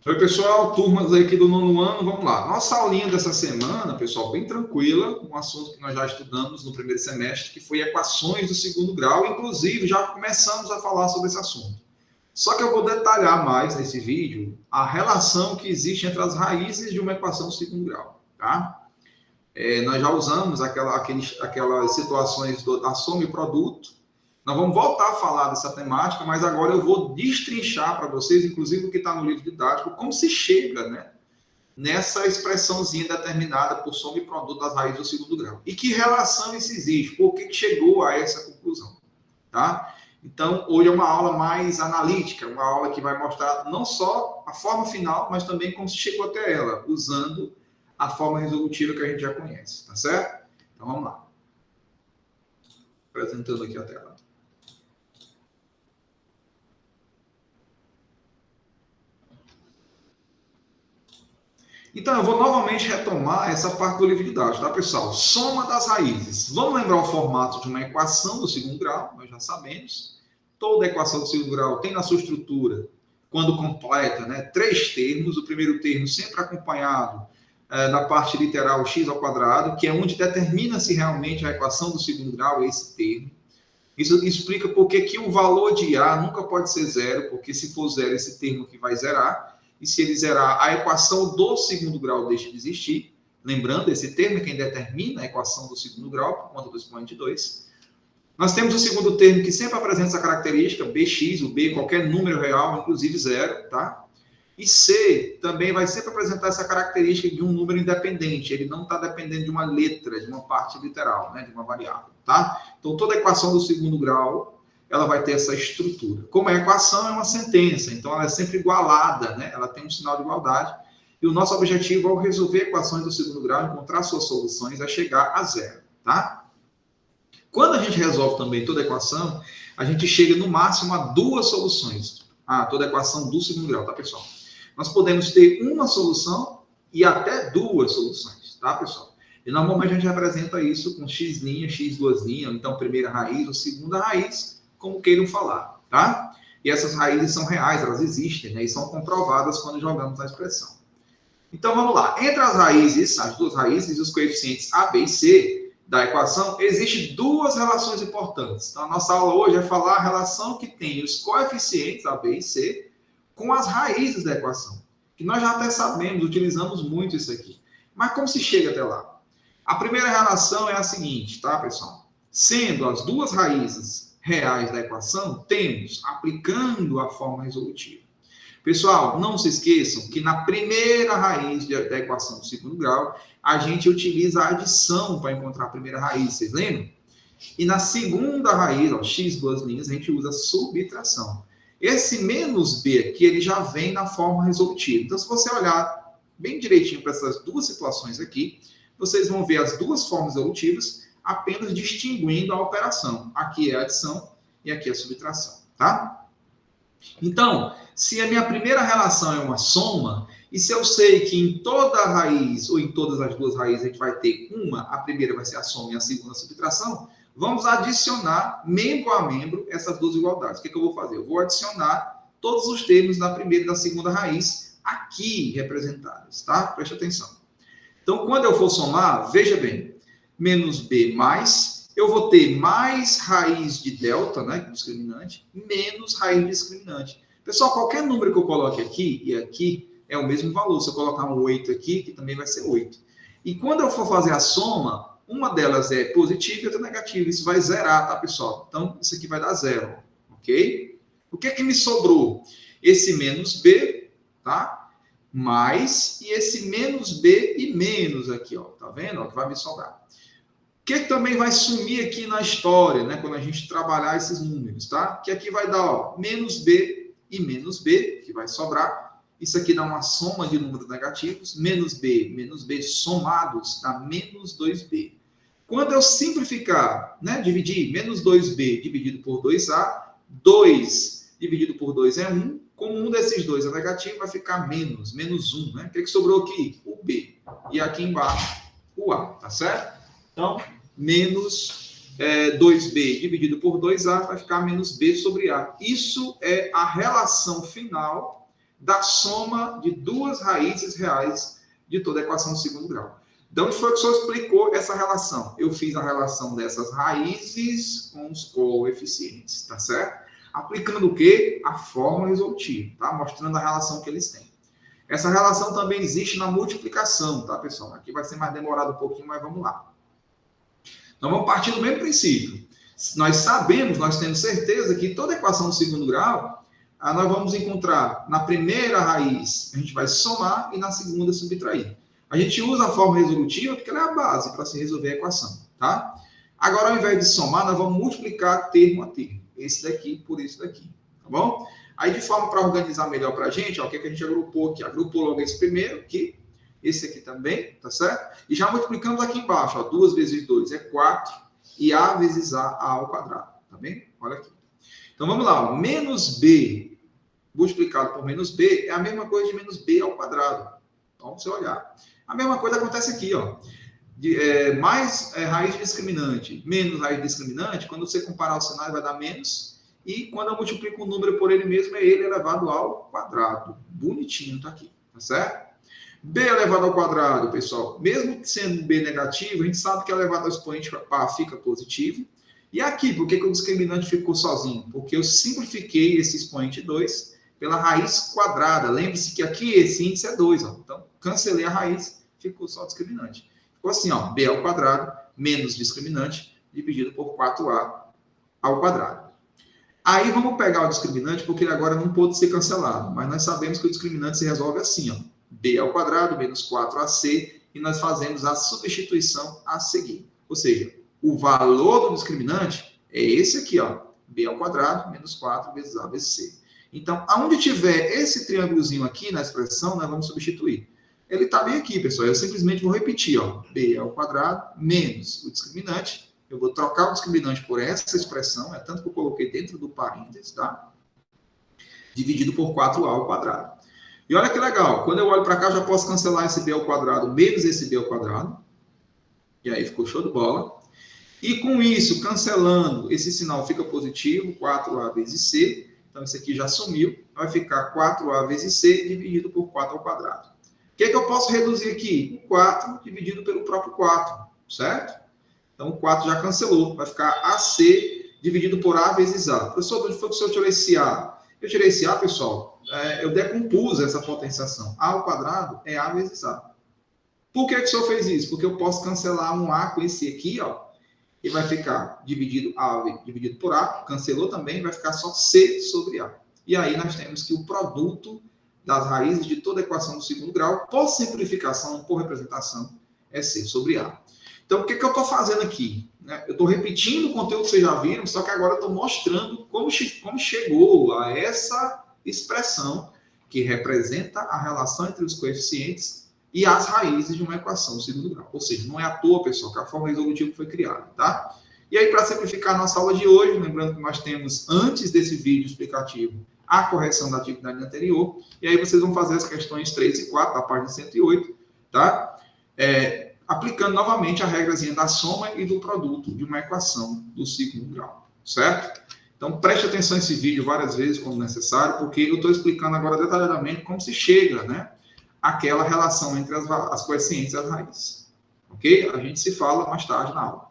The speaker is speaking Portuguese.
Oi, pessoal, turmas aqui do nono ano, vamos lá. Nossa aulinha dessa semana, pessoal, bem tranquila, um assunto que nós já estudamos no primeiro semestre, que foi equações do segundo grau, inclusive já começamos a falar sobre esse assunto. Só que eu vou detalhar mais nesse vídeo a relação que existe entre as raízes de uma equação do segundo grau, tá? Nós já usamos aquelas situações da soma e produto. Nós vamos voltar a falar dessa temática, mas agora eu vou destrinchar para vocês, inclusive o que está no livro didático, como se chega, né, nessa expressãozinha determinada por soma e produto das raízes do segundo grau. E que relação isso existe? Por que chegou a essa conclusão? Tá? Então, hoje é uma aula mais analítica, uma aula que vai mostrar não só a forma final, mas também como se chegou até ela, usando a forma resolutiva que a gente já conhece, tá certo? Então, vamos lá. Apresentando aqui a tela. Então, eu vou novamente retomar essa parte do livro didático, tá, pessoal? Soma das raízes. Vamos lembrar o formato de uma equação do segundo grau, nós já sabemos. Toda equação do segundo grau tem na sua estrutura, quando completa, né, 3 termos. O primeiro termo sempre acompanhado da parte literal x ao quadrado, que é onde determina se realmente a equação do segundo grau é esse termo. Isso explica por que o valor de A nunca pode ser zero, porque se for zero, esse termo que vai zerar. E se ele zerar, a equação do segundo grau deixa de existir. Lembrando, esse termo é quem determina a equação do segundo grau, por conta do expoente 2. Nós temos o segundo termo que sempre apresenta essa característica, bx, o b, qualquer número real, inclusive zero, tá? E C também vai sempre apresentar essa característica de um número independente. Ele não está dependendo de uma letra, de uma parte literal, né, de uma variável, tá? Então, toda equação do segundo grau, ela vai ter essa estrutura. Como a equação é uma sentença, então ela é sempre igualada, né? Ela tem um sinal de igualdade. E o nosso objetivo, ao resolver equações do segundo grau, encontrar suas soluções, é chegar a zero, tá? Quando a gente resolve também toda equação, a gente chega no máximo a 2 soluções. Toda equação do segundo grau, tá, pessoal? Nós podemos ter uma solução e até 2 soluções, tá, pessoal? E normalmente a gente representa isso com x', x 2', então primeira raiz ou segunda raiz, como queiram falar, tá? E essas raízes são reais, elas existem, né? E são comprovadas quando jogamos na expressão. Então vamos lá. Entre as raízes, as 2 raízes e os coeficientes a, b e c da equação, existem 2 relações importantes. Então a nossa aula hoje é falar a relação que tem os coeficientes a, b e c com as raízes da equação, que nós já até sabemos, utilizamos muito isso aqui. Mas como se chega até lá? A primeira relação é a seguinte, tá, pessoal? Sendo as 2 raízes reais da equação, temos, aplicando a forma resolutiva. Pessoal, não se esqueçam que na primeira raiz da equação do segundo grau, a gente utiliza a adição para encontrar a primeira raiz, vocês lembram? E na segunda raiz, ó, x 2', a gente usa a subtração. Esse menos b aqui, ele já vem na forma resolutiva. Então, se você olhar bem direitinho para essas 2 situações aqui, vocês vão ver as 2 formas resolutivas apenas distinguindo a operação. Aqui é a adição e aqui é a subtração, tá? Então, se a minha primeira relação é uma soma, e se eu sei que em toda raiz, ou em todas as 2 raízes, a gente vai ter uma, a primeira vai ser a soma e a segunda a subtração, vamos adicionar, membro a membro, essas 2 igualdades. O que eu vou fazer? Eu vou adicionar todos os termos da primeira e da segunda raiz aqui representados, tá? Preste atenção. Então, quando eu for somar, veja bem, menos b mais, eu vou ter mais raiz de delta, né, discriminante, menos raiz discriminante. Pessoal, qualquer número que eu coloque aqui e aqui é o mesmo valor. Se eu colocar um 8 aqui, que também vai ser 8. E quando eu for fazer a soma, uma delas é positiva e outra negativa. Isso vai zerar, tá, pessoal? Então, isso aqui vai dar zero, ok? O que é que me sobrou? Esse menos b, tá? Mais, e esse menos b e menos aqui, ó. Tá vendo? Ó, que vai me sobrar. O que também vai sumir aqui na história, né? Quando a gente trabalhar esses números, tá? Que aqui vai dar, ó, menos b e menos b, que vai sobrar. Isso aqui dá uma soma de números negativos. Menos b somados dá menos 2b. Quando eu simplificar, né, dividir menos 2b dividido por 2a, 2 dividido por 2 é 1. Como um desses 2 é negativo, vai ficar menos 1. Né? O que sobrou aqui? O b. E aqui embaixo, o a. Tá certo? Então, menos 2b dividido por 2a vai ficar menos b sobre a. Isso é a relação final da soma de duas raízes reais de toda a equação do segundo grau. De onde foi que o senhor explicou essa relação? Eu fiz a relação dessas raízes com os coeficientes, tá certo? Aplicando o quê? A fórmula resolutiva, tá? Mostrando a relação que eles têm. Essa relação também existe na multiplicação, tá, pessoal? Aqui vai ser mais demorado um pouquinho, mas vamos lá. Então, vamos partir do mesmo princípio. Nós sabemos, nós temos certeza que toda equação do segundo grau, nós vamos encontrar na primeira raiz, a gente vai somar, e na segunda subtrair. A gente usa a fórmula resolutiva porque ela é a base para se resolver a equação, tá? Agora, ao invés de somar, nós vamos multiplicar termo a termo. Esse daqui por esse daqui, tá bom? Aí, de forma para organizar melhor para a gente, ó, o que a gente agrupou aqui? Agrupou logo esse primeiro aqui, esse aqui também, tá certo? E já multiplicamos aqui embaixo, ó, 2 vezes 2 é 4, e A vezes A ao quadrado, tá bem? Olha aqui. Então, vamos lá, ó, menos B multiplicado por menos B é a mesma coisa de menos B ao quadrado. Então, você olhar. A mesma coisa acontece aqui, ó. Mais raiz discriminante, menos raiz discriminante, quando você comparar o cenário vai dar menos, e quando eu multiplico o número por ele mesmo, é ele elevado ao quadrado. Bonitinho, tá aqui, tá certo? B elevado ao quadrado, pessoal, mesmo sendo B negativo, a gente sabe que elevado ao expoente par fica positivo. E aqui, por que o discriminante ficou sozinho? Porque eu simplifiquei esse expoente 2 pela raiz quadrada. Lembre-se que aqui esse índice é 2, ó. Então, cancelei a raiz, ficou só discriminante. Ficou assim, ó, B ao quadrado menos discriminante dividido por 4A ao quadrado. Aí vamos pegar o discriminante, porque ele agora não pode ser cancelado. Mas nós sabemos que o discriminante se resolve assim, ó. B ao quadrado menos 4AC, e nós fazemos a substituição a seguir. Ou seja, o valor do discriminante é esse aqui, ó. B ao quadrado menos 4 vezes A vezes C. Então, aonde tiver esse triângulozinho aqui na expressão, nós vamos substituir. Ele está bem aqui, pessoal. Eu simplesmente vou repetir, ó. B ao quadrado menos o discriminante. Eu vou trocar o discriminante por essa expressão, é tanto que eu coloquei dentro do parênteses, tá? Dividido por 4A ao quadrado. E olha que legal, quando eu olho para cá, eu já posso cancelar esse B ao quadrado menos esse B ao quadrado. E aí ficou show de bola. E com isso, cancelando, esse sinal fica positivo, 4A vezes C. Então, isso aqui já sumiu. Vai ficar 4A vezes C dividido por 4 ao quadrado. O que é que eu posso reduzir aqui? 4 dividido pelo próprio 4, certo? Então, o 4 já cancelou. Vai ficar AC dividido por A vezes A. Professor, onde foi que o senhor tirou esse A? Eu tirei esse A, pessoal, eu decompus essa potenciação. A ao quadrado é A vezes A. Por que o senhor fez isso? Porque eu posso cancelar um A com esse aqui, ó, e vai ficar dividido por A, cancelou também, vai ficar só C sobre A. E aí nós temos que o produto das raízes de toda a equação do segundo grau, por simplificação, por representação, é C sobre A. Então, o que eu estou fazendo aqui? Eu estou repetindo o conteúdo que vocês já viram, só que agora eu estou mostrando como chegou a essa expressão que representa a relação entre os coeficientes e as raízes de uma equação do segundo grau. Ou seja, não é à toa, pessoal, que a forma resolutiva foi criada, tá? E aí, para simplificar a nossa aula de hoje, lembrando que nós temos, antes desse vídeo explicativo, a correção da atividade anterior, e aí vocês vão fazer as questões 3 e 4, da página 108, tá? Aplicando novamente a regrazinha da soma e do produto de uma equação do segundo grau, certo? Então, preste atenção nesse vídeo várias vezes, quando necessário, porque eu estou explicando agora detalhadamente como se chega, né, àquela relação entre as coeficientes e as raízes. Ok? A gente se fala mais tarde na aula.